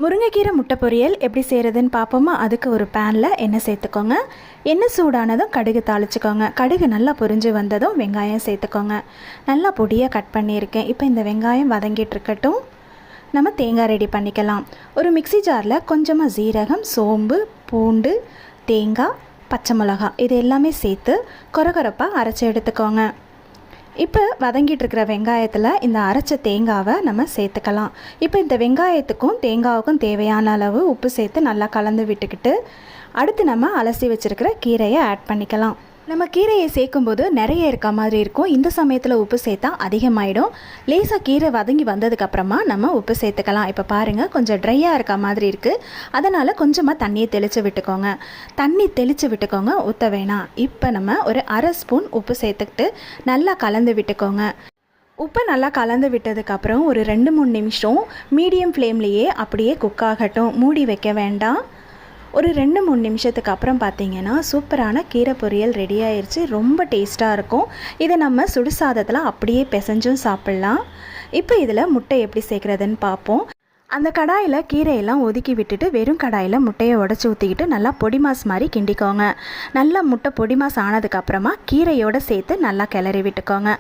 முருங்கைக்கீரை முட்டை பொரியல் எப்படி செய்கிறதுன்னு பார்ப்போமா. அதுக்கு ஒரு பேனில் எண்ணெய் சேர்த்துக்கோங்க. எண்ணெய் சூடானதும் கடுகு தாளிச்சுக்கோங்க. கடுகு நல்லா பொரிஞ்சு வந்ததும் வெங்காயம் சேர்த்துக்கோங்க. நல்லா பொடியாக கட் பண்ணியிருக்கேன். இப்போ இந்த வெங்காயம் வதங்கிட்டு இருக்கட்டும். நம்ம தேங்காய் ரெடி பண்ணிக்கலாம். ஒரு மிக்ஸி ஜாரில் கொஞ்சமாக ஜீரகம், சோம்பு, பூண்டு, தேங்காய், பச்சை மிளகாய் இது எல்லாமே சேர்த்து கொரகொரப்பாக அரைச்சி எடுத்துக்கோங்க. இப்போ வதங்கிட்டு இருக்கிற வெங்காயத்தில் இந்த அரைச்ச தேங்காவை நம்ம சேர்த்துக்கலாம். இப்போ இந்த வெங்காயத்துக்கும் தேங்காவுக்கும் தேவையான அளவு உப்பு சேர்த்து நல்லா கலந்து விட்டுக்கிட்டு அடுத்து நம்ம அலசி வச்சுருக்கிற கீரையை ஆட் பண்ணிக்கலாம். நம்ம கீரையை சேர்க்கும்போது நிறைய இருக்க மாதிரி இருக்கும். இந்த சமயத்தில் உப்பு சேர்த்தா அதிகமாகிடும். லேசாக கீரை வதங்கி வந்ததுக்கப்புறமா நம்ம உப்பு சேர்த்துக்கலாம். இப்போ பாருங்கள், கொஞ்சம் ட்ரையாக இருக்க மாதிரி இருக்குது. அதனால் கொஞ்சமாக தண்ணியை தெளித்து விட்டுக்கோங்க. தண்ணி தெளித்து விட்டுக்கோங்க, ஊற்ற வேணாம். இப்போ நம்ம ஒரு அரை ஸ்பூன் உப்பு சேர்த்துக்கிட்டு நல்லா கலந்து விட்டுக்கோங்க. உப்பு நல்லா கலந்து விட்டதுக்கப்புறம் ஒரு 2-3 நிமிஷம் மீடியம் ஃப்ளேம்லேயே அப்படியே குக் ஆகட்டும். மூடி வைக்க வேண்டாம். ஒரு 2-3 நிமிஷத்துக்கு அப்புறம் பார்த்தீங்கன்னா சூப்பரான கீரை பொரியல் ரெடி ஆயிடுச்சு. ரொம்ப டேஸ்ட்டாக இருக்கும். இதை நம்ம சுடுசாதத்தில் அப்படியே பிசைஞ்சும் சாப்பிட்லாம். இப்போ இதில் முட்டை எப்படி சேர்க்குறதுன்னு பார்ப்போம். அந்த கடாயில் கீரையெல்லாம் ஒதுக்கி விட்டுட்டு வெறும் கடாயில் முட்டையை உடச்சி ஊற்றிக்கிட்டு நல்லா பொடி மாஸ் மாதிரி கிண்டிக்கோங்க. நல்லா முட்டை பொடி மாஸ் ஆனதுக்கப்புறமா கீரையோடு சேர்த்து நல்லா கிளறி விட்டுக்கோங்க.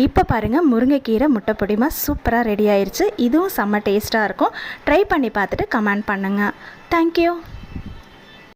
இப்போ பாருங்கள், முருங்கைக்கீரை முட்டை பொடி மாஸ் சூப்பராக ரெடி ஆயிடுச்சு. இதுவும் செம்ம டேஸ்ட்டாக இருக்கும். ட்ரை பண்ணி பார்த்துட்டு கமெண்ட் பண்ணுங்கள். தேங்க்யூ.